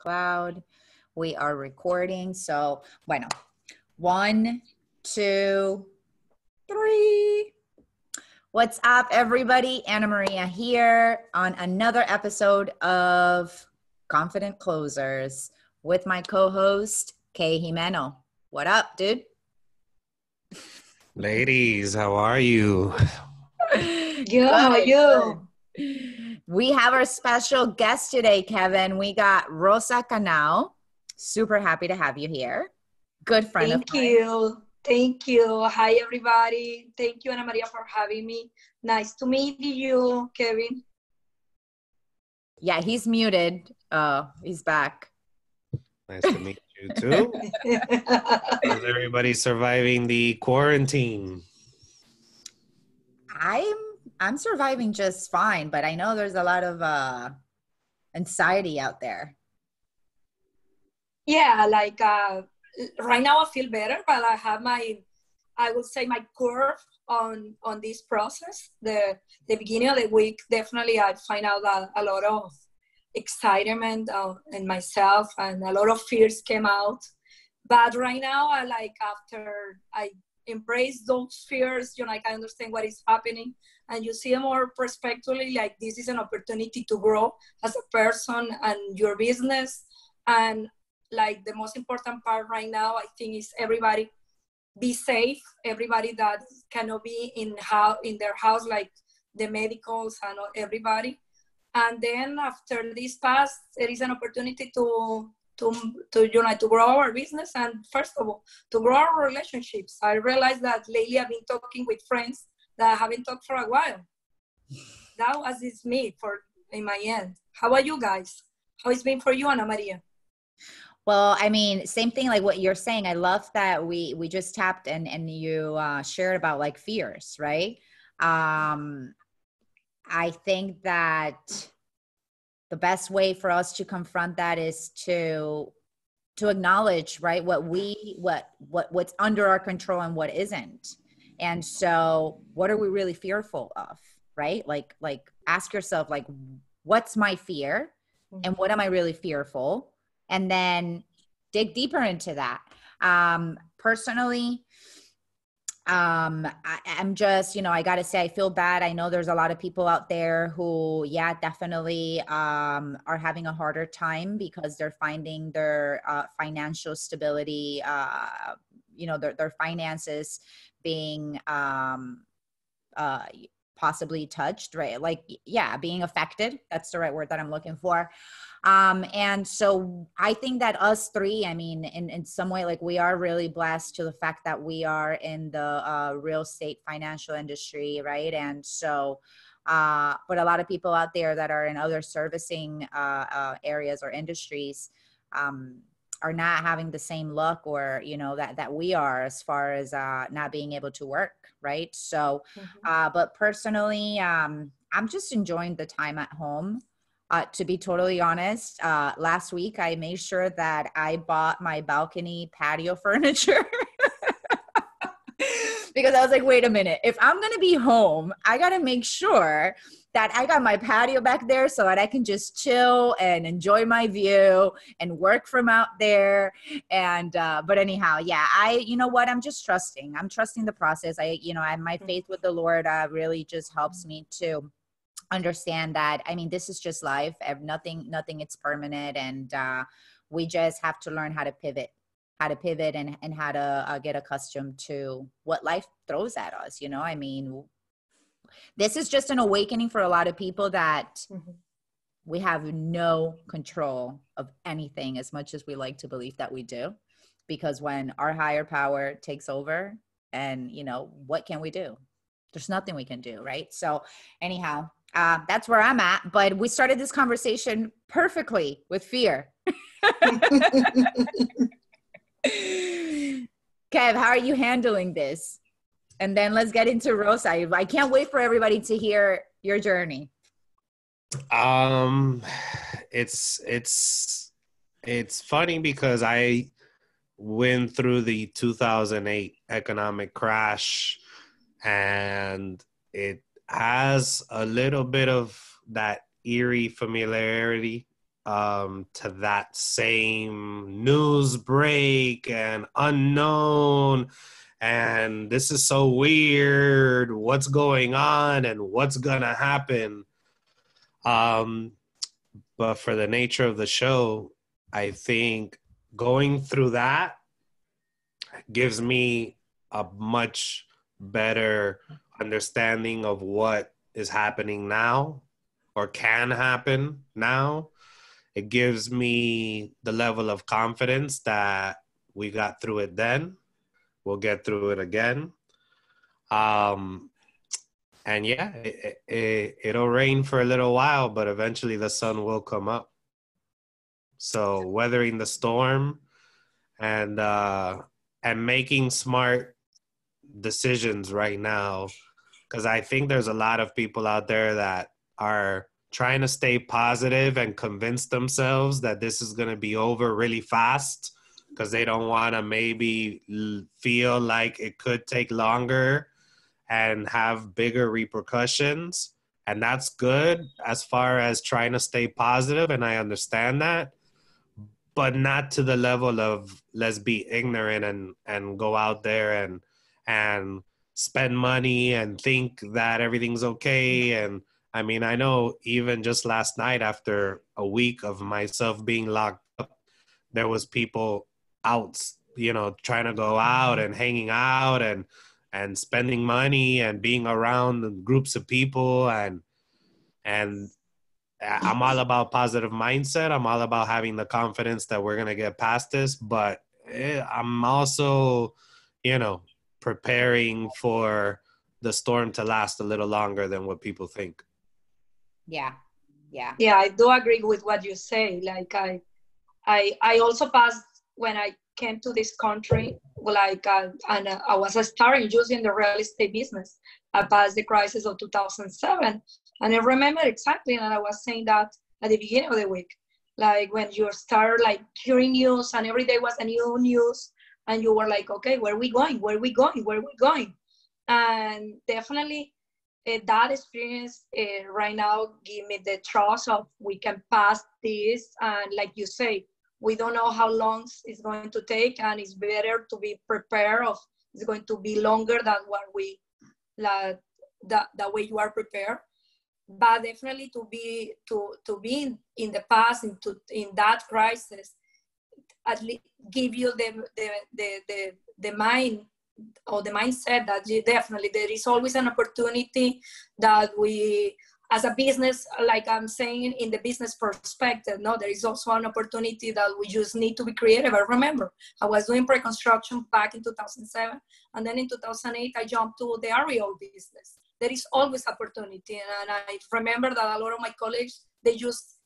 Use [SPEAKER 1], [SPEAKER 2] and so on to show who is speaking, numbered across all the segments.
[SPEAKER 1] Cloud. We are recording. So, bueno, 1, 2, 3. What's up, everybody? Ana Maria here on another episode of Confident Closers with my co-host, Kay Jimeno. What up, dude?
[SPEAKER 2] Ladies, how are you?
[SPEAKER 3] Good, how are you?
[SPEAKER 1] We have our special guest today, Kevin. We got Rosa Canao. Super happy to have you here. Good friend of mine.
[SPEAKER 3] Thank you. Hi, everybody. Thank you, Ana Maria, for having me. Nice to meet you, Kevin.
[SPEAKER 1] Yeah, he's muted. He's back.
[SPEAKER 2] Nice to meet you too. How's everybody surviving the quarantine?
[SPEAKER 1] I'm surviving just fine, but I know there's a lot of anxiety out there.
[SPEAKER 3] Yeah, like right now I feel better, but I have my curve on this process. The beginning of the week, definitely I find out that a lot of excitement in myself and a lot of fears came out. But right now, after I embrace those fears, I understand what is happening, and you see it more prospectively, like this is an opportunity to grow as a person and your business. And like the most important part right now, I think, is everybody be safe. Everybody that cannot be in their house, like the medicals and everybody. And then after this pass, there is an opportunity to grow our business, and first of all, to grow our relationships. I realized that lately I've been talking with friends that I haven't talked for a while. That was me in my end. How about you guys? How it's been for you, Ana Maria?
[SPEAKER 1] Well, I mean, same thing like what you're saying. I love that we just tapped and you shared about like fears, right? I think that the best way for us to confront that is to acknowledge, right, what's under our control and what isn't. And so what are we really fearful of, right? Like ask yourself, like, what's my fear and what am I really fearful? And then dig deeper into that. Personally, I'm just, I got to say, I feel bad. I know there's a lot of people out there who, yeah, definitely are having a harder time because they're finding their financial stability, their finances being possibly touched, right? Like, yeah, being affected. That's the right word that I'm looking for. And so I think that us three, I mean, in some way, like we are really blessed to the fact that we are in the real estate financial industry, right? And so, but a lot of people out there that are in other servicing areas or industries are not having the same luck or, that we are as far as not being able to work, right? So, but personally, I'm just enjoying the time at home. To be totally honest, last week I made sure that I bought my balcony patio furniture because I was like, wait a minute, if I'm going to be home, I got to make sure that I got my patio back there so that I can just chill and enjoy my view and work from out there. And, but anyhow, yeah, I'm just trusting. I'm trusting the process. I have my faith with the Lord really just helps me to understand that, I mean, this is just life. Nothing it's permanent. And we just have to learn how to pivot and how to get accustomed to what life throws at us. I mean, this is just an awakening for a lot of people that we have no control of anything as much as we like to believe that we do. Because when our higher power takes over and, what can we do? There's nothing we can do, right? So anyhow, that's where I'm at. But we started this conversation perfectly with fear. Kev, how are you handling this? And then let's get into Rosa. I can't wait for everybody to hear your journey.
[SPEAKER 2] It's funny because I went through the 2008 economic crash, and it has a little bit of that eerie familiarity to that same news break and unknown, and this is so weird, what's going on and what's gonna happen. But for the nature of the show, I think going through that gives me a much better understanding of what is happening now or can happen now. It gives me the level of confidence that we got through it then. We'll get through it again. And yeah, it'll rain for a little while, but eventually the sun will come up. So weathering the storm and making smart decisions right now, because I think there's a lot of people out there that are trying to stay positive and convince themselves that this is going to be over really fast because they don't want to maybe feel like it could take longer and have bigger repercussions. And that's good as far as trying to stay positive, and I understand that, but not to the level of let's be ignorant and go out there and spend money and think that everything's okay. And I mean, I know even just last night after a week of myself being locked up, there was people out, you know, trying to go out and hanging out and spending money and being around groups of people. And I'm all about positive mindset. I'm all about having the confidence that we're going to get past this, but I'm also, you know, preparing for the storm to last a little longer than what people think.
[SPEAKER 1] Yeah.
[SPEAKER 3] I do agree with what you say. Like I also passed when I came to this country, like and I was starting using the real estate business. I passed the crisis of 2007, and I remember exactly, and I was saying that at the beginning of the week, like when you start like hearing news and every day was a new news, and you were like, okay, where are we going? Where are we going? Where are we going? And definitely that experience right now give me the trust of we can pass this. And like you say, we don't know how long it's going to take, and it's better to be prepared of it's going to be longer than what we like the way you are prepared. But definitely to be in the past, in that crisis, at least give you the mind or the mindset that definitely there is always an opportunity that we, as a business, like I'm saying in the business perspective, no, there is also an opportunity that we just need to be creative. I remember I was doing pre-construction back in 2007, and then in 2008 I jumped to the aerial business. There is always opportunity, and I remember that a lot of my colleagues, they just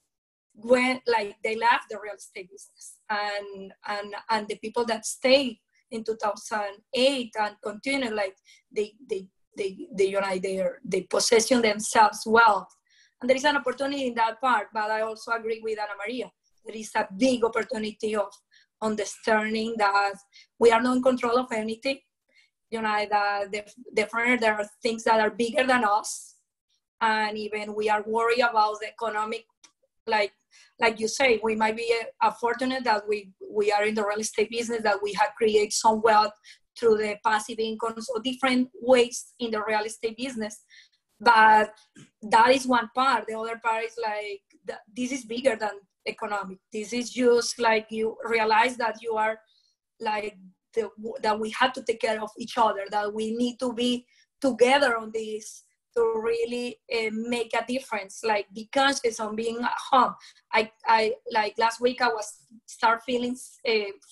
[SPEAKER 3] went, like they left the real estate business, and the people that stayed in 2008 and continue, like they possession themselves well. And there is an opportunity in that part, but I also agree with Ana Maria. There is a big opportunity of understanding that we are not in control of anything. You know, that definitely there are things that are bigger than us, and even we are worried about the economic, like you say, we might be fortunate that we are in the real estate business, that we have created some wealth through the passive incomes or different ways in the real estate business. But that is one part. The other part is like, this is bigger than economic. This is just like you realize that you are like, that we have to take care of each other, that we need to be together on this to really make a difference. Like, be conscious on being at home. I like last week I was start feeling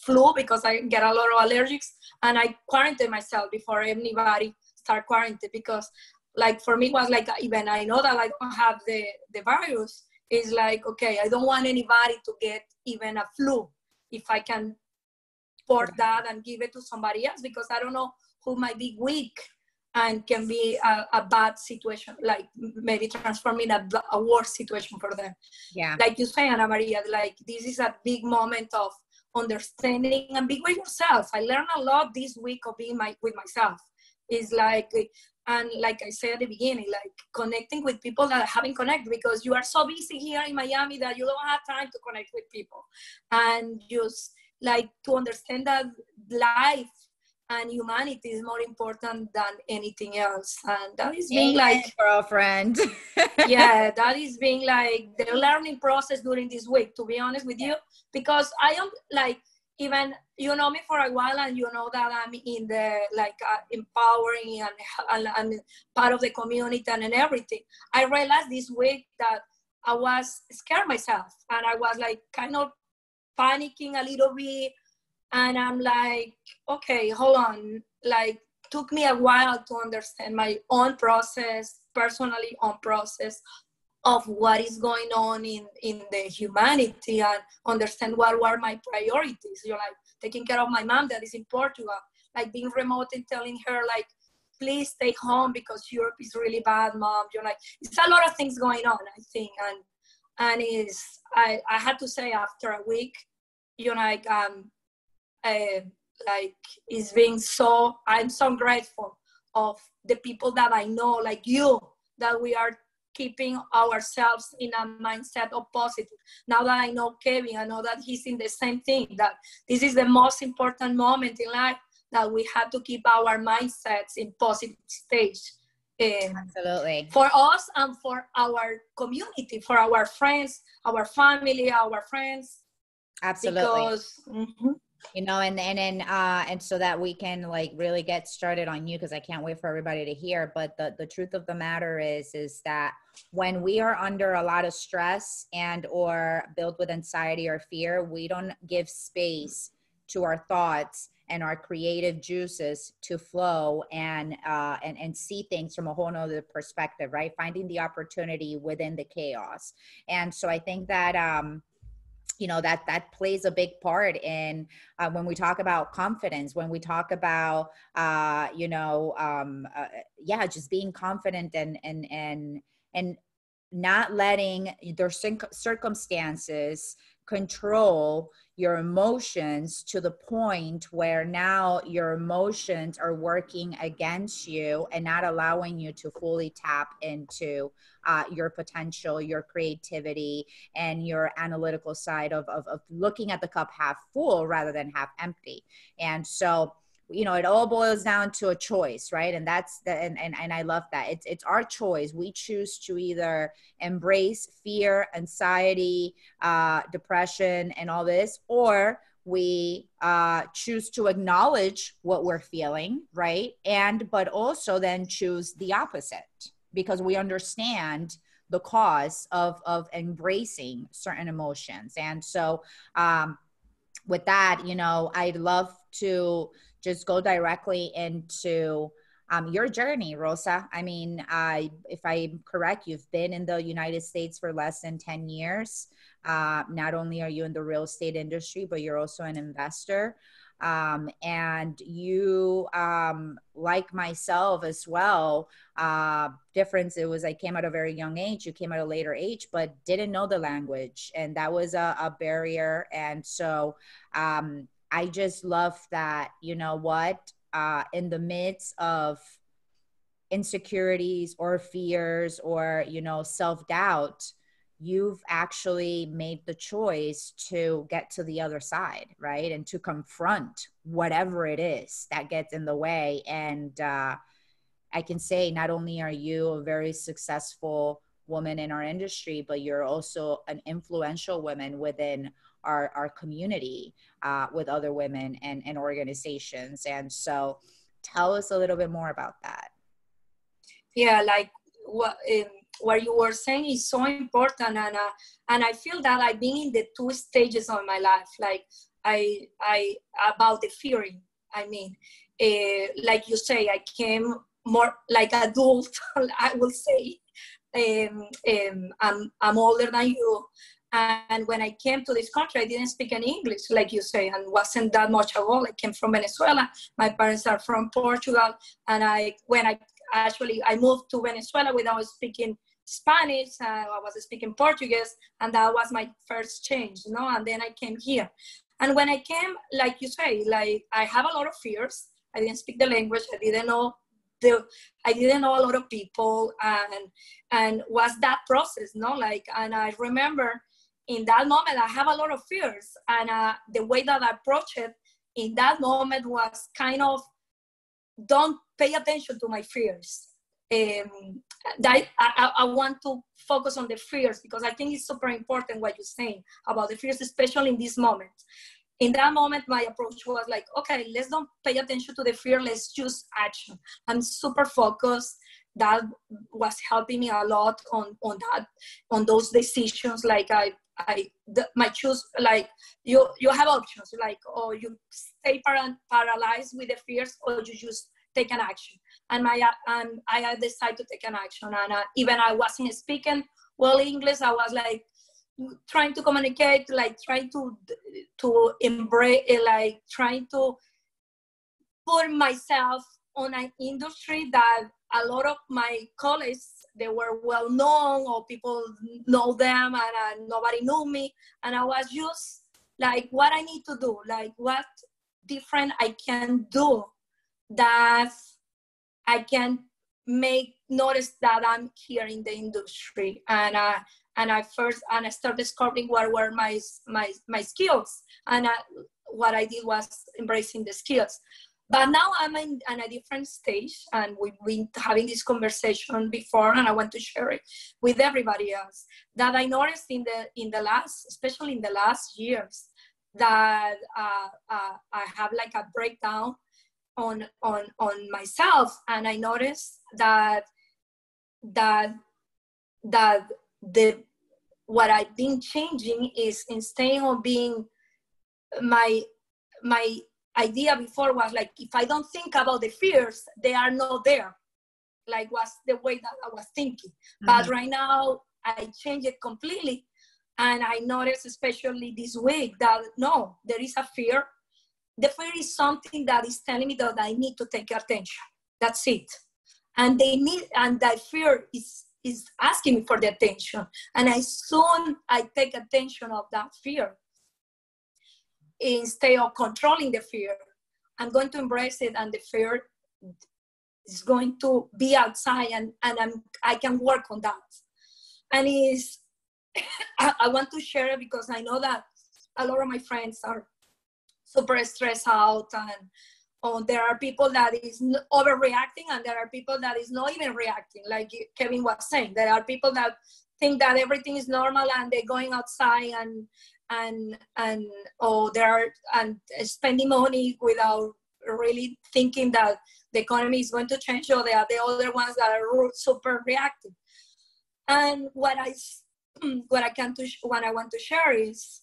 [SPEAKER 3] flu because I get a lot of allergies, and I quarantined myself before anybody start quarantine, because like for me it was like, even I know that I don't have the virus, it's like, okay, I don't want anybody to get even a flu if I can pour that and give it to somebody else, because I don't know who might be weak and can be a bad situation, like maybe transforming a worse situation for them.
[SPEAKER 1] Yeah.
[SPEAKER 3] Like you say, Ana Maria, like this is a big moment of understanding and being with yourself. I learned a lot this week of being with myself. is like, and like I said at the beginning, like connecting with people that I haven't connected, because you are so busy here in Miami that you don't have time to connect with people. And just like to understand that life and humanity is more important than anything else. And that is being like,
[SPEAKER 1] girlfriend.
[SPEAKER 3] yeah, that is being like the learning process during this week, to be honest with you, because I am like, even you know me for a while, and you know that I'm in the like empowering and part of the community and everything. I realized this week that I was scared myself, and I was like kind of panicking a little bit, and I'm like, okay, hold on. Like, took me a while to understand my own process, personally own process of what is going on in the humanity, and understand what were my priorities. You're like taking care of my mom that is in Portugal, like being remote and telling her like, please stay home because Europe is really bad, mom. You're like, it's a lot of things going on, I think. And is I had to say after a week, you know, like it's being so, I'm so grateful of the people that I know, like you, that we are keeping ourselves in a mindset of positive. Now that I know Kevin, I know that he's in the same thing, that this is the most important moment in life, that we have to keep our mindsets in positive stage.
[SPEAKER 1] Absolutely.
[SPEAKER 3] For us and for our community, for our friends, our family, our friends.
[SPEAKER 1] Absolutely.
[SPEAKER 3] Because,
[SPEAKER 1] you know, and so that we can like really get started on you, because I can't wait for everybody to hear. But the truth of the matter is that when we are under a lot of stress and or built with anxiety or fear, we don't give space to our thoughts and our creative juices to flow and see things from a whole nother perspective, right? Finding the opportunity within the chaos. And so I think that, you know, that plays a big part in when we talk about confidence, when we talk about, just being confident and not letting their circumstances control your emotions to the point where now your emotions are working against you and not allowing you to fully tap into your potential, your creativity, and your analytical side of looking at the cup half full rather than half empty. And so, you know, it all boils down to a choice, right? And that's and I love that. It's our choice. We choose to either embrace fear, anxiety, depression, and all this, or we choose to acknowledge what we're feeling, right? But also then choose the opposite, because we understand the cause of embracing certain emotions. And so with that, you know, I'd love to just go directly into your journey, Rosa. I mean, if I'm correct, you've been in the United States for less than 10 years. Not only are you in the real estate industry, but you're also an investor. And you, like myself as well, difference, it was I came at a very young age, you came at a later age, but didn't know the language. And that was a barrier. And so I just love that, you know what, in the midst of insecurities or fears or, you know, self-doubt, you've actually made the choice to get to the other side, right? And to confront whatever it is that gets in the way. And I can say not only are you a very successful woman in our industry, but you're also an influential woman within our community with other women and organizations. And so tell us a little bit more about that.
[SPEAKER 3] Yeah, like what you were saying is so important, and I feel that I've been in the two stages of my life, like I about the fearing. I mean, like you say, I came more like adult. I will say, I'm older than you, and when I came to this country, I didn't speak any English, like you say, and wasn't that much at all. I came from Venezuela. My parents are from Portugal, and I moved to Venezuela without speaking Spanish. I was speaking Portuguese, and that was my first change, you know. And then I came here, and when I came, like you say, like I have a lot of fears. I didn't speak the language. I didn't know I didn't know a lot of people, and was that process, no? Like, and I remember in that moment, I have a lot of fears, and the way that I approached it in that moment was kind of, don't pay attention to my fears. That I want to focus on the fears, because I think it's super important what you're saying about the fears, especially in this moment. In that moment, my approach was like, okay, let's don't pay attention to the fear. Let's choose action. I'm super focused. That was helping me a lot on those decisions. Like my choose, like you have options, like, or you stay paralyzed with the fears, or you just take an action. And I decided to take an action. And even I wasn't speaking well English. I was like trying to communicate, like trying to embrace, like trying to put myself on an industry that a lot of my colleagues, they were well known, or people know them, and nobody knew me. And I was just like, what I need to do, like what different I can do that I can make notice that I'm here in the industry. And I started discovering what were my skills. And what I did was embracing the skills. But now I'm in a different stage, and we've been having this conversation before, and I want to share it with everybody else, that I noticed especially in the last years, that I have like a breakdown on myself. And I noticed that what I've been changing is, instead of being my idea before was like, if I don't think about the fears, they are not there, like was the way that I was thinking. Mm-hmm. But right now I changed it completely, and I noticed, especially this week, that no, there is a fear. The fear is something that is telling me that I need to take attention. That's it. And that fear is asking me for the attention. And I take attention of that fear. Instead of controlling the fear, I'm going to embrace it, and the fear is going to be outside, and I can work on that. And I want to share it because I know that a lot of my friends are super stressed out, and there are people that is overreacting, and there are people that is not even reacting, like Kevin was saying. There are people that think that everything is normal, and they're going outside and they're spending money without really thinking that the economy is going to change, or they are the other ones that are super reactive. And what I want to share is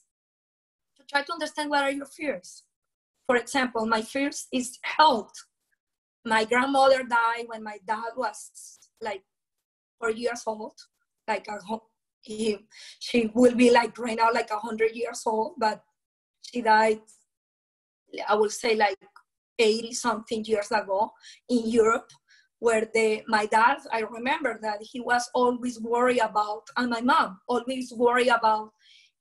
[SPEAKER 3] to try to understand what are your fears. For example, my fears is health. My grandmother died when my dad was like 4 years old, like she will be like right now like 100 years old, but she died, I would say, like 80 something years ago in Europe, where my dad, I remember that he was always worried about, and my mom always worried about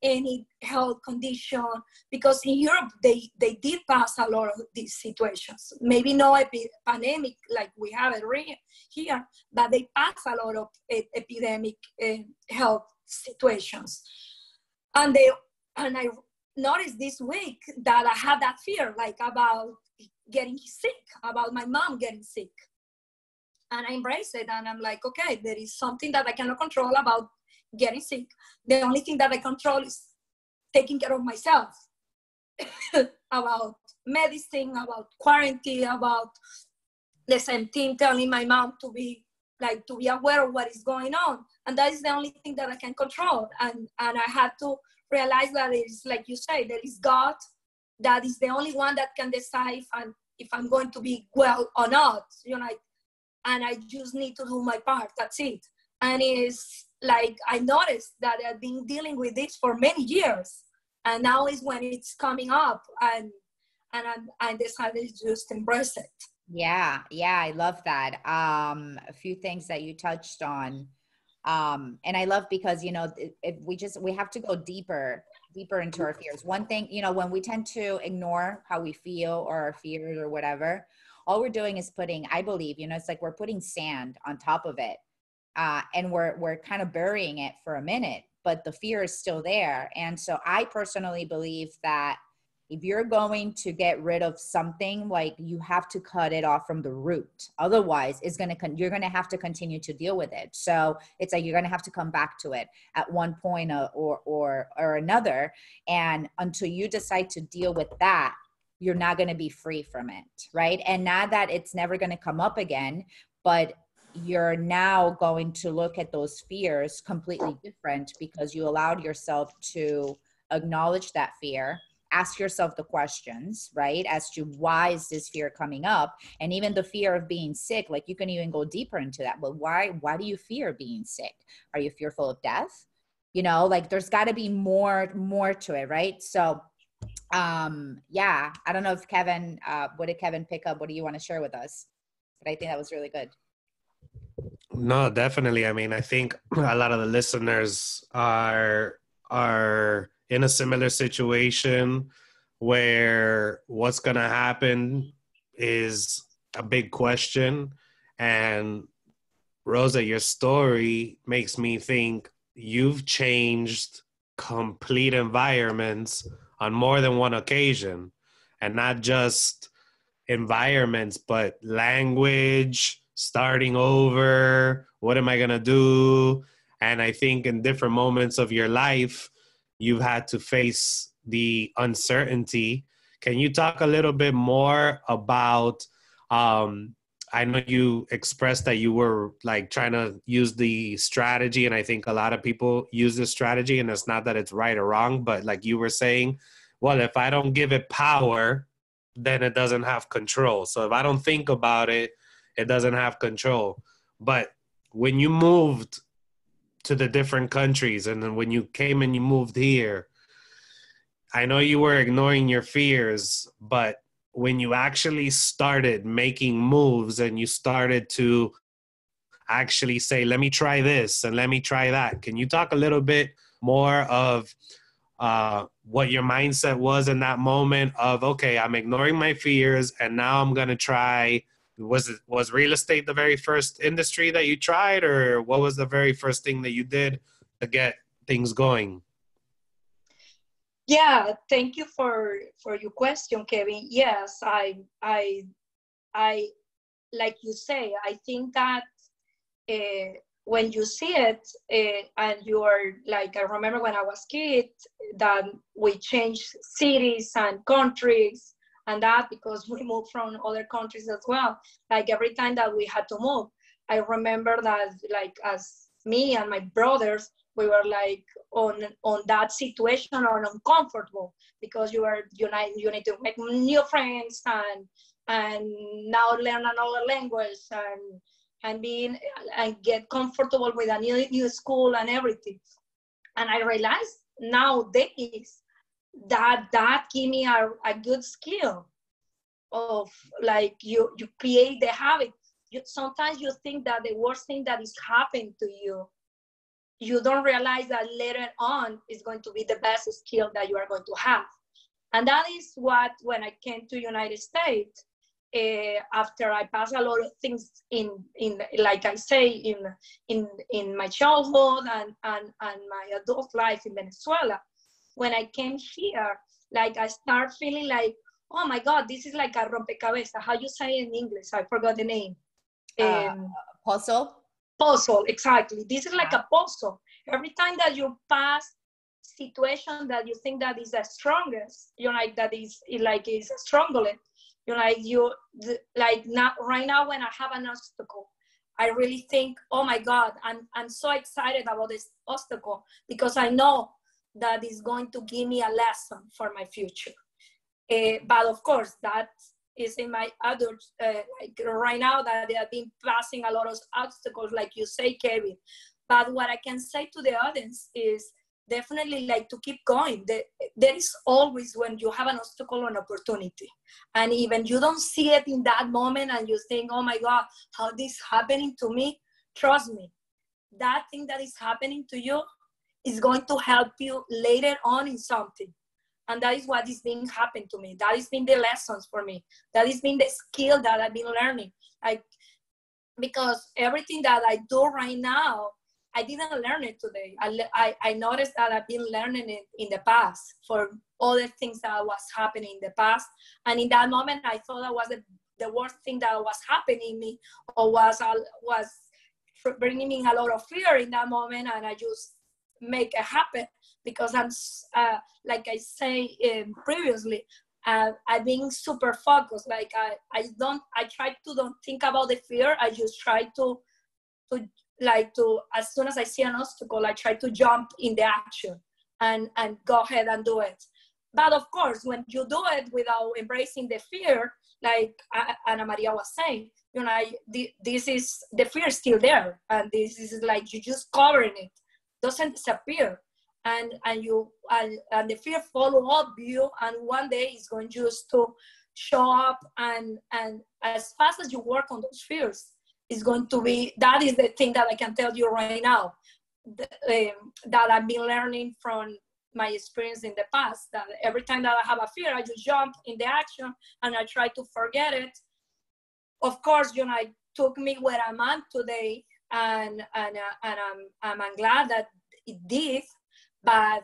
[SPEAKER 3] any health condition, because in Europe they did pass a lot of these situations. Maybe no pandemic like we have it here, but they pass a lot of epidemic health situations. And I noticed this week that I had that fear, like about getting sick, about my mom getting sick. And I embrace it, and I'm like, okay, there is something that I cannot control about getting sick. The only thing that I control is taking care of myself. About medicine, about quarantine, about the same thing, telling my mom to be aware of what is going on. And that is the only thing that I can control. And I had to realize that it is, like you say, there is God, that is the only one that can decide if I'm going to be well or not, and I just need to do my part. That's it. And it's like, I noticed that I've been dealing with this for many years, and now is when it's coming up, and I decided to just embrace it.
[SPEAKER 1] Yeah, I love that. A few things that you touched on, and I love, because we have to go deeper into our fears. One thing, when we tend to ignore how we feel or our fears or whatever, all we're doing is putting, I believe, it's like we're putting sand on top of it. And we're kind of burying it for a minute, but the fear is still there. And so I personally believe that if you're going to get rid of something, like, you have to cut it off from the root. Otherwise, you're going to have to continue to deal with it. So it's like, you're going to have to come back to it at one point or another. And until you decide to deal with that, you're not going to be free from it. Right. And not that it's never going to come up again, but you're now going to look at those fears completely different, because you allowed yourself to acknowledge that fear, ask yourself the questions, right, as to why is this fear coming up. And even the fear of being sick, like, you can even go deeper into that. But why do you fear being sick? Are you fearful of death? Like, there's got to be more to it, right? So yeah, I don't know if Kevin, what did Kevin pick up? What do you want to share with us? But I think that was really good.
[SPEAKER 2] No, definitely. I mean, I think a lot of the listeners are in a similar situation where what's going to happen is a big question. And Rosa, your story makes me think you've changed complete environments on more than one occasion, and not just environments, but language, starting over, what am I going to do? And I think in different moments of your life, you've had to face the uncertainty. Can you talk a little bit more about, I know you expressed that you were like trying to use the strategy, and I think a lot of people use this strategy, and it's not that it's right or wrong, but like you were saying, well, if I don't give it power, then it doesn't have control. So if I don't think about it, it doesn't have control. But when you moved to the different countries, and then when you came and you moved here, I know you were ignoring your fears, but when you actually started making moves and you started to actually say, let me try this and let me try that, can you talk a little bit more of what your mindset was in that moment of, okay, I'm ignoring my fears and now I'm going to try? Was real estate the very first industry that you tried, or what was the very first thing that you did to get things going?
[SPEAKER 3] Yeah, thank you for your question, Kevin. Yes, I like you say, I think that when you see it and you are like, I remember when I was a kid that we changed cities and countries and that, because we moved from other countries as well. Like every time that we had to move, I remember that, like, as me and my brothers, we were like on that situation or uncomfortable, because you need to make new friends and now learn another language and get comfortable with a new school and everything. And I realized nowadays that give me a good skill of, like, you create the habit. Sometimes you think that the worst thing that is happening to you don't realize that later on is going to be the best skill that you are going to have. And that is what, when I came to United States, after I passed a lot of things in like I say, in my childhood and my adult life in Venezuela, when I came here, like, I start feeling like, oh my God, this is like a rompecabezas. How you say in English? I forgot the name.
[SPEAKER 1] Puzzle?
[SPEAKER 3] Puzzle, exactly. This is like a puzzle. Every time that you pass situation that you think that is the strongest, like that is like is strongest, like not right now when I have an obstacle, I really think, oh my God, I'm so excited about this obstacle, because I know that is going to give me a lesson for my future. But of course, that is in my adult, like right now that they have been passing a lot of obstacles, like you say, Kevin. But what I can say to the audience is definitely like to keep going. There is always, when you have an obstacle, an opportunity. And even you don't see it in that moment and you think, oh my God, how this happening to me? Trust me, that thing that is happening to you is going to help you later on in something. And that is what is being happened to me. That has been the lessons for me. That has been the skill that I've been learning. Like, because everything that I do right now, I didn't learn it today. I noticed that I've been learning it in the past for other things that was happening in the past. And in that moment, I thought that was the worst thing that was happening to me, or was bringing me a lot of fear in that moment. And I just make it happen because I'm, like I say previously, I've been super focused. Like I try to don't think about the fear. I just try to as soon as I see an obstacle, I try to jump in the action and go ahead and do it. But of course, when you do it without embracing the fear, like Ana Maria was saying, you know, this is, the fear is still there. And this is like, you just covering it, doesn't disappear. And the fear follow up you, and one day it's going just to show up, and as fast as you work on those fears, it's going to be, that is the thing that I can tell you right now, that I've been learning from my experience in the past, that every time that I have a fear, I just jump in the action and I try to forget it. Of course, you know, it took me where I'm at today, and I'm glad that it did. But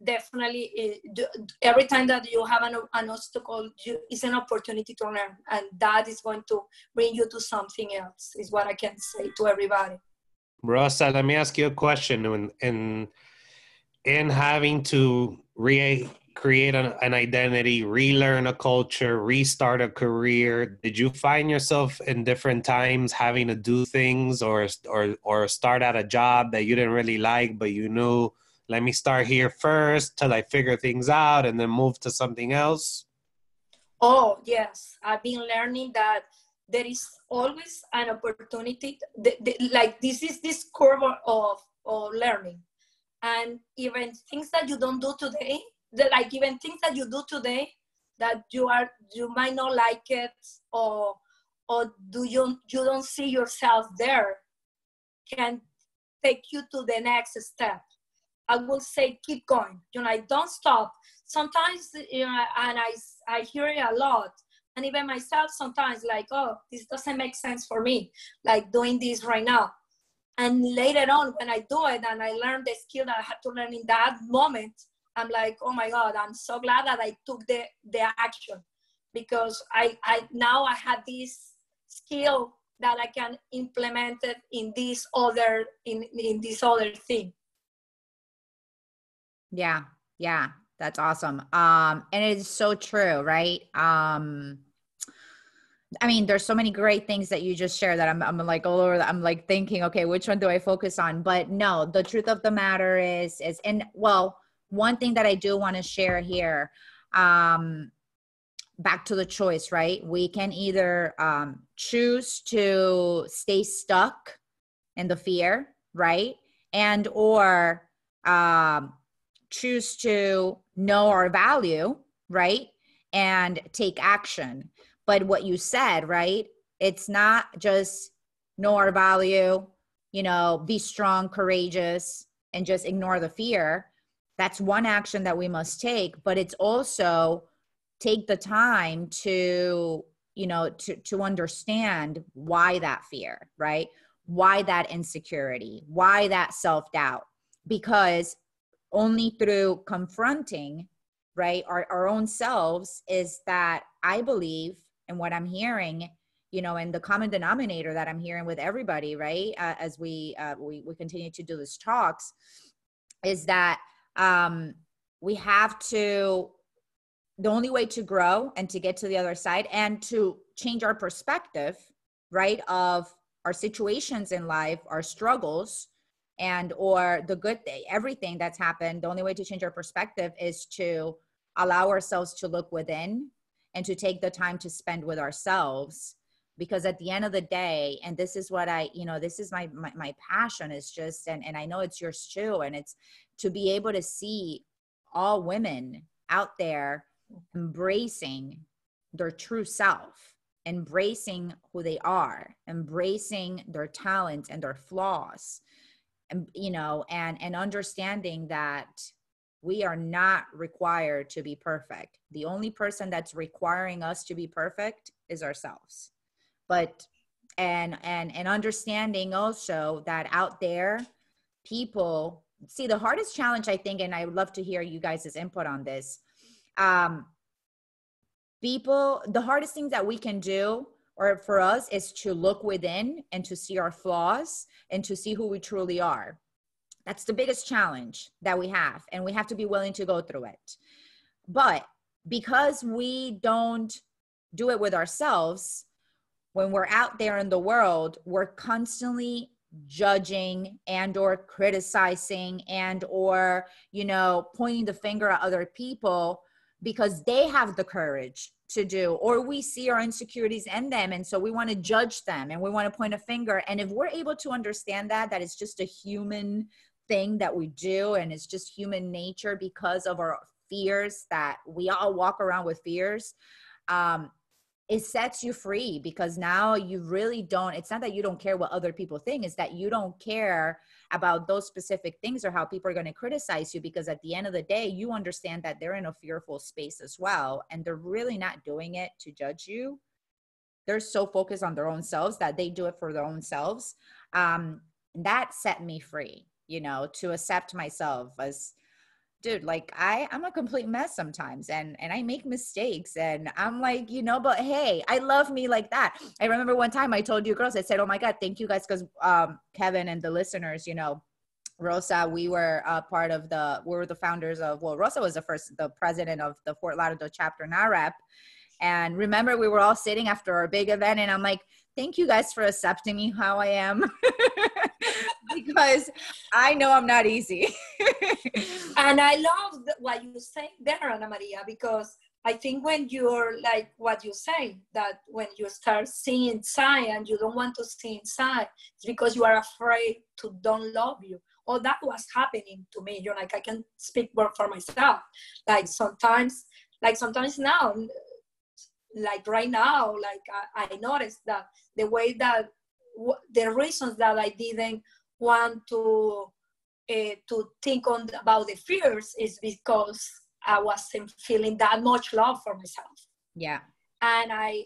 [SPEAKER 3] definitely, every time that you have an obstacle, it's an opportunity to learn, and that is going to bring you to something else, is what I can say to everybody.
[SPEAKER 2] Rosa, let me ask you a question. In having to create an identity, relearn a culture, restart a career, did you find yourself in different times having to do things or start at a job that you didn't really like, but you knew, let me start here first till I figure things out and then move to something else?
[SPEAKER 3] Oh, yes. I've been learning that there is always an opportunity. Like, this is this curve of learning. And even things that you don't do today, even things that you do today that you might not like it, or you don't see yourself there, can take you to the next step. I will say keep going. You know, don't stop. Sometimes, you know, and I hear it a lot, and even myself sometimes, like, oh, this doesn't make sense for me, like doing this right now. And later on, when I do it and I learn the skill that I had to learn in that moment, I'm like, oh my God, I'm so glad that I took the action, because I now I have this skill that I can implement it in this other thing.
[SPEAKER 1] Yeah, that's awesome. And it's so true, right? I mean, there's so many great things that you just shared that I'm like all over I'm like thinking, okay, which one do I focus on? But no, the truth of the matter is, and well, one thing that I do want to share here, back to the choice, right? We can either choose to stay stuck in the fear, right? And or choose to know our value, right? And take action. But what you said, right? It's not just know our value, you know, be strong, courageous, and just ignore the fear. That's one action that we must take, but it's also take the time to, you know, to understand why that fear, right? Why that insecurity, why that self-doubt, because only through confronting, right, our own selves is that I believe, and what I'm hearing, you know, and the common denominator that I'm hearing with everybody, right, as we continue to do these talks, is that we have to, the only way to grow and to get to the other side and to change our perspective, right, of our situations in life, our struggles, and or the good thing, everything that's happened, the only way to change our perspective is to allow ourselves to look within and to take the time to spend with ourselves. Because at the end of the day, and this is what I, you know, this is my passion, is just, and I know it's yours too, and it's to be able to see all women out there embracing their true self, embracing who they are, embracing their talents and their flaws, and, you know, and understanding that we are not required to be perfect. The only person that's requiring us to be perfect is ourselves. But and understanding also that out there, people see the hardest challenge, I think, and I would love to hear you guys' input on this. People, the hardest things that we can do, or for us, is to look within and to see our flaws and to see who we truly are. That's the biggest challenge that we have, and we have to be willing to go through it. But because we don't do it with ourselves, when we're out there in the world, we're constantly judging and or criticizing and or, you know, pointing the finger at other people because they have the courage to do, or we see our insecurities in them. And so we want to judge them and we want to point a finger. And if we're able to understand that it's just a human thing that we do, and it's just human nature because of our fears, that we all walk around with fears, it sets you free, because now you really don't, it's not that you don't care what other people think, it's that you don't care about those specific things or how people are going to criticize you, because at the end of the day, you understand that they're in a fearful space as well. And they're really not doing it to judge you. They're so focused on their own selves that they do it for their own selves. That set me free, you know, to accept myself as, dude, like I'm a complete mess sometimes, and I make mistakes, and I'm like, you know, but hey, I love me like that. I remember one time I told you girls, I said, oh my God, thank you guys. Cause Kevin and the listeners, you know, Rosa, we were we were the founders of, well, Rosa was the president of the Fort Lauderdale chapter NAREP. And remember, we were all sitting after our big event, and I'm like, thank you guys for accepting me how I am. Because I know I'm not easy.
[SPEAKER 3] And I love what you say there, Ana Maria, because I think when you're like what you say, that when you start seeing inside and you don't want to see inside, it's because you are afraid to don't love you. Oh, that was happening to me. You're like, I can speak more for myself. Like sometimes now, like right now, like I noticed that the way that the reasons that I didn't want to think about the fears is because I wasn't feeling that much love for myself.
[SPEAKER 1] Yeah.
[SPEAKER 3] And I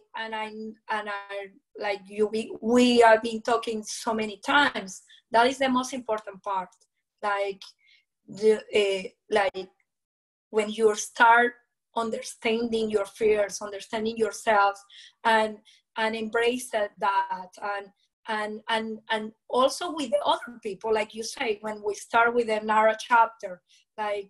[SPEAKER 3] like we have been talking so many times. That is the most important part. Like like when you start understanding your fears, understanding yourself, and embrace that, and also with the other people, like you say, when we start with the NARA chapter, like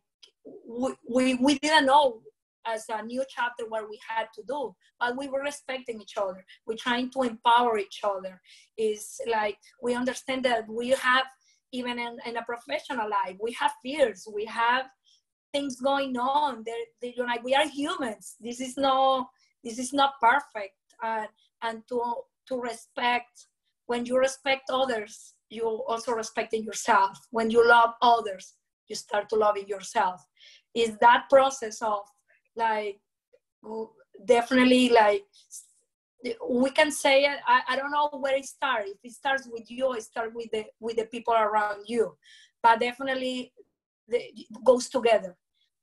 [SPEAKER 3] we didn't know as a new chapter what we had to do, but we were respecting each other. We're trying to empower each other. Is like we understand that we have, even in a professional life, we have fears, we have things going on. You're like, we are humans. This is not perfect. And to respect. When you respect others, you also respecting yourself. When you love others, you start to loving yourself. Is that process of like, definitely, like, we can say it, I don't know where it starts. If it starts with you, it starts with the people around you, but definitely it goes together.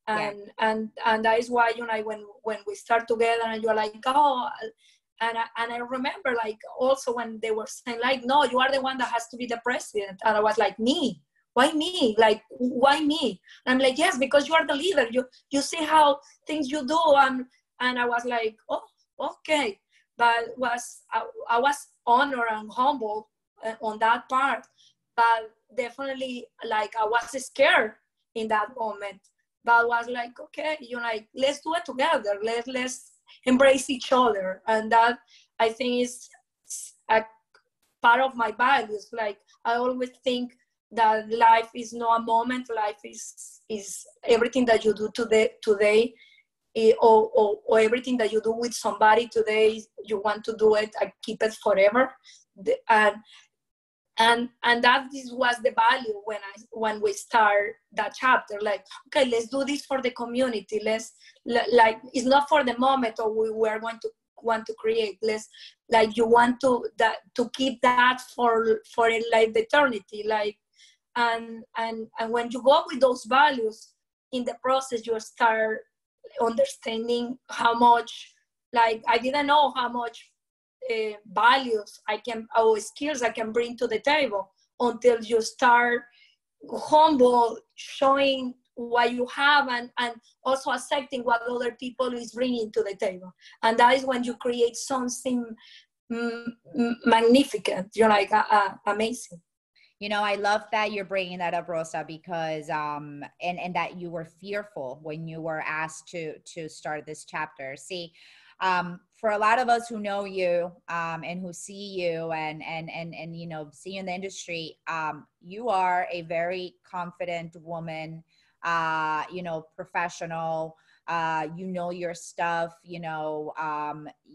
[SPEAKER 3] And that is why, you know, when we start together and you're like, oh, and I remember, like, also when they were saying, like, no, you are the one that has to be the president. And I was like, me? Why me? Like, why me? And I'm like, yes, because you are the leader. You see how things you do. And I was like, oh, okay. But I was honored and humble on that part. But definitely, like, I was scared in that moment. But I was like, okay, you know, like, let's do it together. Let's embrace each other. And that, I think, is a part of my values. Like, I always think that life is not a moment. Life is everything that you do today, or everything that you do with somebody today. You want to do it and keep it forever. And that was the value when we start that chapter. Like, okay, let's do this for the community. Like, it's not for the moment, or we are going to want to create. Like, you want to keep that for like the eternity. Like, and when you go with those values, in the process, you start understanding how much, like, I didn't know how much values or skills I can bring to the table until you start humble, showing what you have, and also accepting what other people is bringing to the table. And that is when you create something magnificent. You're like amazing.
[SPEAKER 1] You know, I love that you're bringing that up, Rosa, because and that you were fearful when you were asked to start this chapter. See, for a lot of us who know you and who see you and you know, see you in the industry, you are a very confident woman, you know, professional. You know your stuff. You know,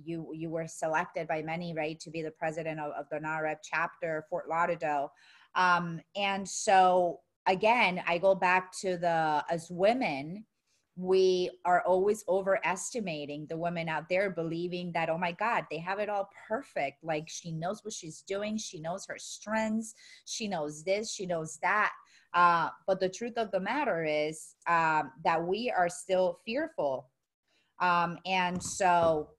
[SPEAKER 1] you were selected by many, right, to be the president of the NAREP chapter, Fort Lauderdale. And so again, I go back to as women, we are always overestimating the women out there, believing that, oh my God, they have it all perfect. Like, she knows what she's doing. She knows her strengths. She knows this, she knows that. But the truth of the matter is that we are still fearful. And so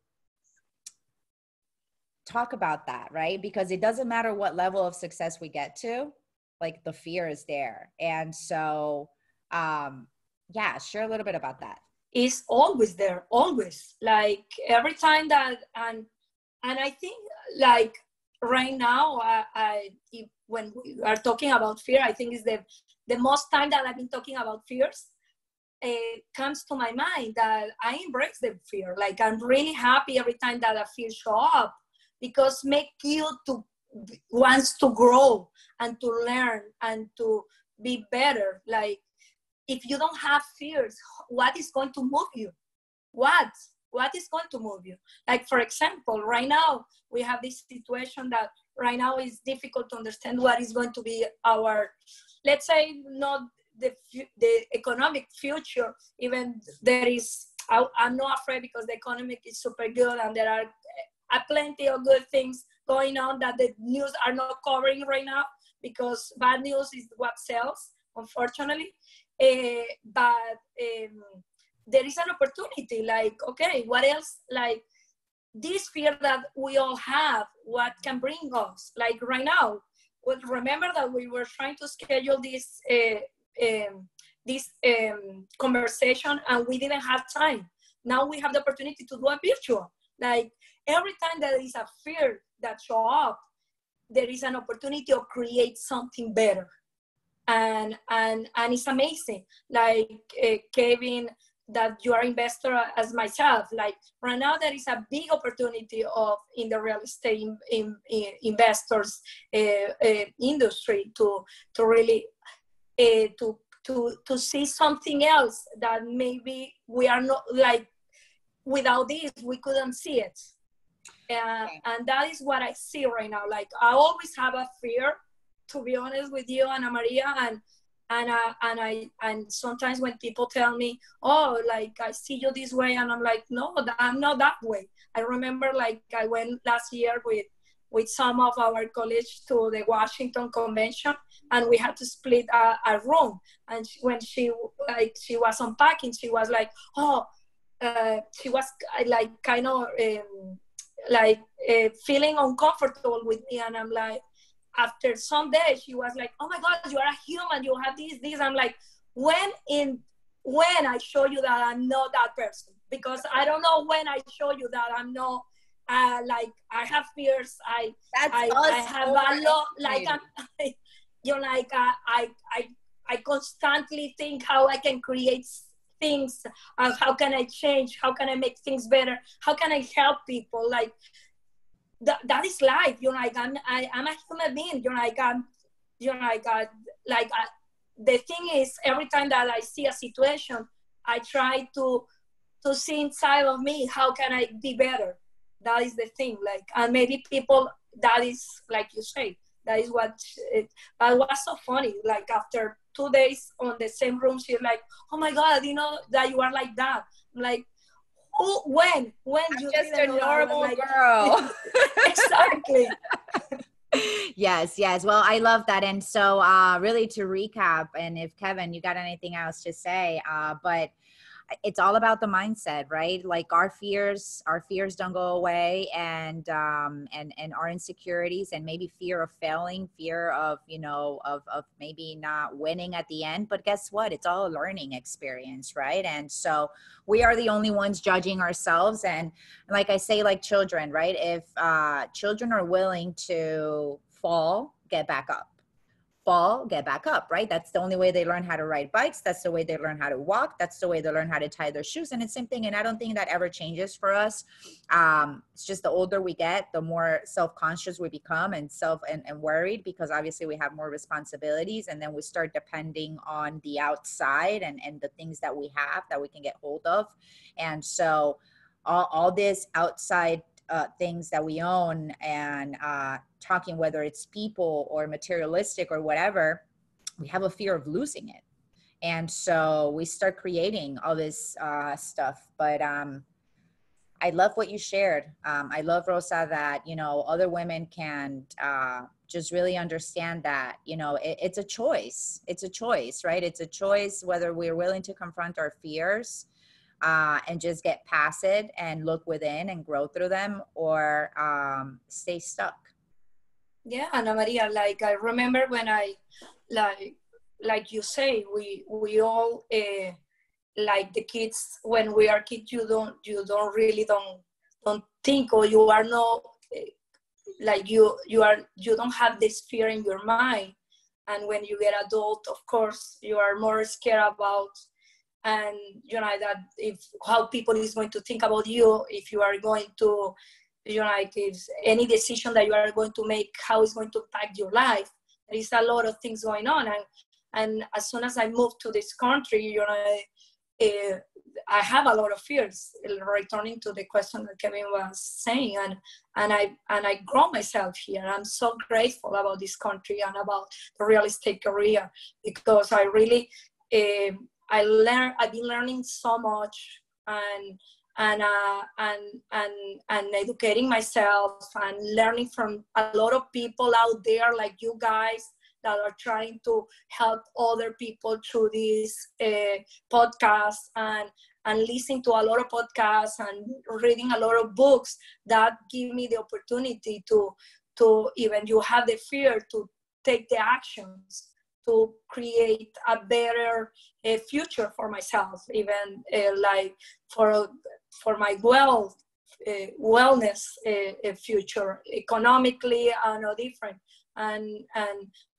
[SPEAKER 1] talk about that, right? Because it doesn't matter what level of success we get to, like, the fear is there. And so, yeah, share a little bit about that.
[SPEAKER 3] It's always there, always. Like, every time that, and I think, like, right now, when we are talking about fear, I think is the most time that I've been talking about fears, comes to my mind that I embrace the fear. Like, I'm really happy every time that a fear show up, because make you to wants to grow and to learn and to be better. Like, if you don't have fears, what is going to move you? What is going to move you? Like, for example, right now we have this situation that right now is difficult to understand what is going to be our, let's say, not the economic future. Even there is, I'm not afraid, because the economic is super good and there are plenty of good things going on that the news are not covering right now, because bad news is what sells, unfortunately. But there is an opportunity. Like, okay, what else? Like, this fear that we all have, what can bring us? Like, right now, well, remember that we were trying to schedule this conversation and we didn't have time. Now we have the opportunity to do a virtual. Like, every time there is a fear that show up, there is an opportunity to create something better. And it's amazing. Like, Kevin, that you are investor as myself. Like, right now there is a big opportunity in the real estate investors industry to really to see something else that maybe we are not, like, without this we couldn't see it. And that is what I see right now. Like, I always have a fear, to be honest with you, Ana Maria, and sometimes when people tell me, oh, like, I see you this way, and I'm like, no, I'm not that way. I remember, like, I went last year with some of our colleagues to the Washington convention, and we had to split a room. And when she was unpacking, she was like, oh, she was like kind of feeling uncomfortable with me, and I'm like, after some days, she was like, oh my God, you are a human, you have this. I'm like, when I show you that I'm not that person? Because I don't know when I show you that I'm not, like, I have fears. I have a lot, like, I constantly think how I can create things, how can I change, how can I make things better, how can I help people, like, that is life. Like, I'm a human being. The thing is, every time that I see a situation, I try to see inside of me, how can I be better? That is the thing. Like, and maybe people, that is, like you say, that is what but was so funny. Like, after 2 days on the same room, she's like, oh my God, you know that you are like that. I'm like, when
[SPEAKER 1] I'm
[SPEAKER 3] you
[SPEAKER 1] just
[SPEAKER 3] didn't
[SPEAKER 1] a
[SPEAKER 3] know
[SPEAKER 1] normal
[SPEAKER 3] like,
[SPEAKER 1] girl.
[SPEAKER 3] Exactly.
[SPEAKER 1] Yes, yes. Well, I love that. And so really to recap, and if Kevin, you got anything else to say, but it's all about the mindset, right? Like our fears don't go away, and our insecurities, and maybe fear of failing, fear of, of maybe not winning at the end. But guess what? It's all a learning experience, right? And so we are the only ones judging ourselves. And like I say, like children, right? If children are willing to fall, get back up, fall, get back up, right? That's the only way they learn how to ride bikes. That's the way they learn how to walk. That's the way they learn how to tie their shoes. And it's the same thing. And I don't think that ever changes for us. It's just the older we get, the more self-conscious we become, and worried, because obviously we have more responsibilities, and then we start depending on the outside and the things that we have that we can get hold of. And so all this outside things that we own, and talking, whether it's people or materialistic or whatever, we have a fear of losing it. And so we start creating all this stuff. But I love what you shared. I love, Rosa, that, other women can just really understand that, it's a choice. It's a choice, right? It's a choice whether we're willing to confront our fears and just get past it and look within and grow through them, or stay stuck.
[SPEAKER 3] Yeah, Ana Maria, like I remember when I, like you say, we all, like the kids, when we are kids, you don't really don't think, or you are not, like you don't have this fear in your mind. And when you get adult, of course, you are more scared about, and that if how people is going to think about you, if you are going to, like if any decision that you are going to make, how it's going to impact your life. There is a lot of things going on. And as soon as I moved to this country, I have a lot of fears, returning to the question that Kevin was saying, and I grow myself here. I'm so grateful about this country and about the real estate career, because I really, I've been learning so much, and educating myself, and learning from a lot of people out there like you guys that are trying to help other people through this podcast, and listening to a lot of podcasts and reading a lot of books that give me the opportunity to even you have the fear to take the actions to create a better future for myself, even like for my wellness future, economically no different. And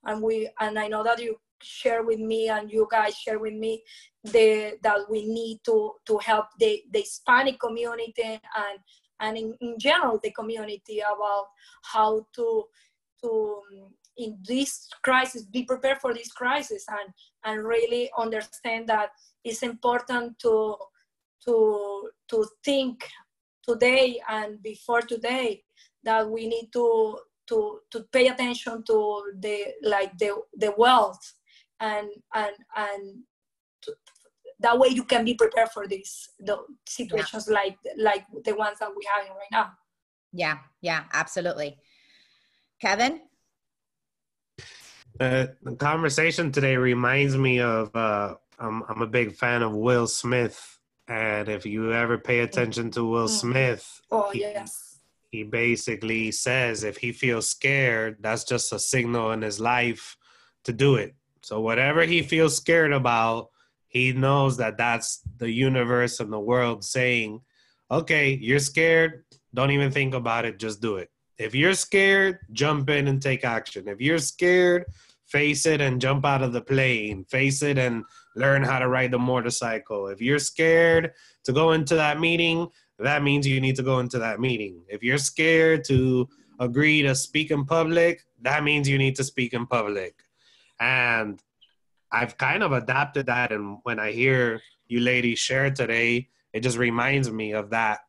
[SPEAKER 3] I know that you share with me, and you guys share with me that we need to help the Hispanic community and in general the community about how to in this crisis, be prepared for this crisis, and really understand that it's important to think today and before today, that we need to pay attention to the wealth, and that way you can be prepared for the situations like the ones that we're having right now.
[SPEAKER 1] Yeah, absolutely. Kevin?
[SPEAKER 2] The conversation today reminds me of, I'm a big fan of Will Smith. And if you ever pay attention to Will Smith, he basically says if he feels scared, that's just a signal in his life to do it. So whatever he feels scared about, he knows that that's the universe and the world saying, okay, you're scared, don't even think about it, just do it. If you're scared, jump in and take action. If you're scared, face it and jump out of the plane. Face it and learn how to ride the motorcycle. If you're scared to go into that meeting, that means you need to go into that meeting. If you're scared to agree to speak in public, that means you need to speak in public. And I've kind of adapted that. And when I hear you ladies share today, it just reminds me of that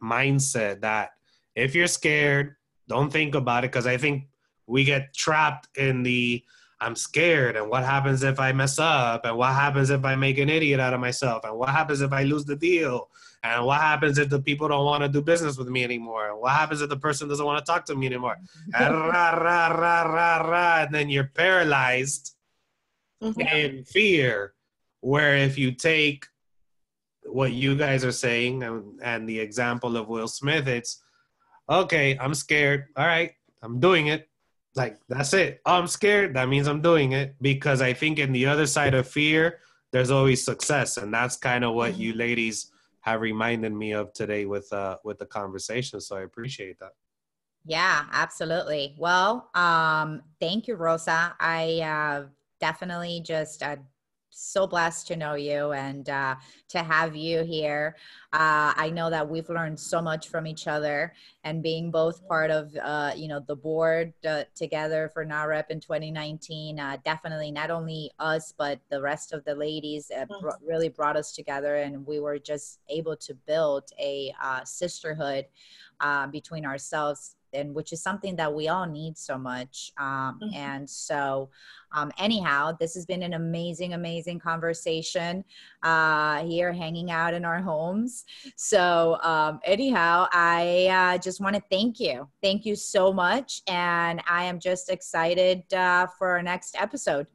[SPEAKER 2] mindset that if you're scared, don't think about it. Because I think we get trapped in the I'm scared, and what happens if I mess up, and what happens if I make an idiot out of myself, and what happens if I lose the deal, And what happens if the people don't want to do business with me anymore? What happens if the person doesn't want to talk to me anymore? And then you're paralyzed in fear. Where if you take what you guys are saying and the example of Will Smith, it's, okay, I'm scared. All right, I'm doing it. Like, that's it. Oh, I'm scared. That means I'm doing it. Because I think in the other side of fear, there's always success. And that's kind of what you ladies have reminded me of today with the conversation. So I appreciate that.
[SPEAKER 1] Yeah, absolutely. Well, thank you, Rosa. I definitely just so blessed to know you and to have you here. I know that we've learned so much from each other, and being both part of, you know, the board together for NAREP in 2019, definitely not only us, but the rest of the ladies really brought us together, and we were just able to build a sisterhood between ourselves, and which is something that we all need so much. And so anyhow, this has been an amazing, amazing conversation here, hanging out in our homes. So anyhow, I just want to thank you. Thank you so much. And I am just excited for our next episode.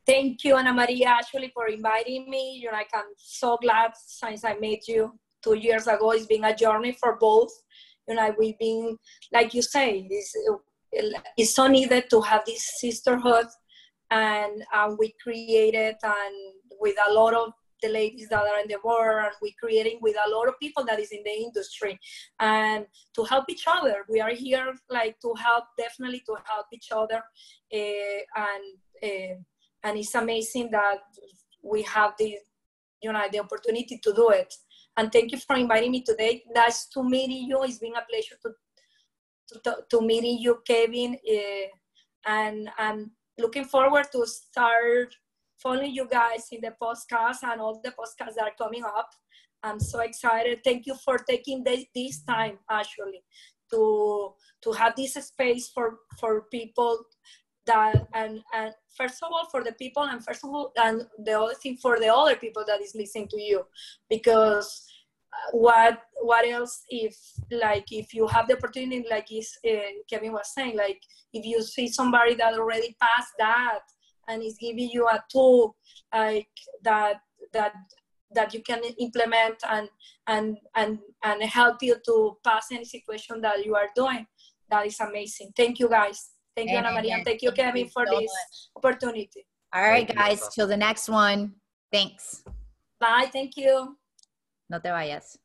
[SPEAKER 3] Thank you, Ana Maria, actually, for inviting me. You know, I'm so glad since I met you 2 years ago. It's been a journey for both. You know, we've been, like you say, it's so needed to have this sisterhood, and we created, and with a lot of the ladies that are in the board, and we creating with a lot of people that is in the industry, and to help each other. We are here like to help, definitely to help each other, and it's amazing that we have the, you know, the opportunity to do it. And thank you for inviting me today. Nice to meet you. It's been a pleasure to meeting you, Kevin. And I'm looking forward to start following you guys in the podcast and all the podcasts that are coming up. I'm so excited. Thank you for taking this time, actually, to have this space for people that, and first of all for the people, and first of all, and the other thing for the other people that is listening to you, because what else if you have the opportunity, like Kevin was saying, like if you see somebody that already passed that and is giving you a tool like that you can implement and help you to pass any situation that you are doing, that is amazing. Thank you, guys. Thank you, Ana Maria, and thank you, Kevin, for this opportunity.
[SPEAKER 1] All right, guys, till the next one. Thanks.
[SPEAKER 3] Bye. Thank you.
[SPEAKER 1] No te vayas.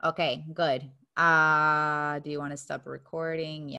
[SPEAKER 1] Okay, good. Do you want to stop recording? Yeah.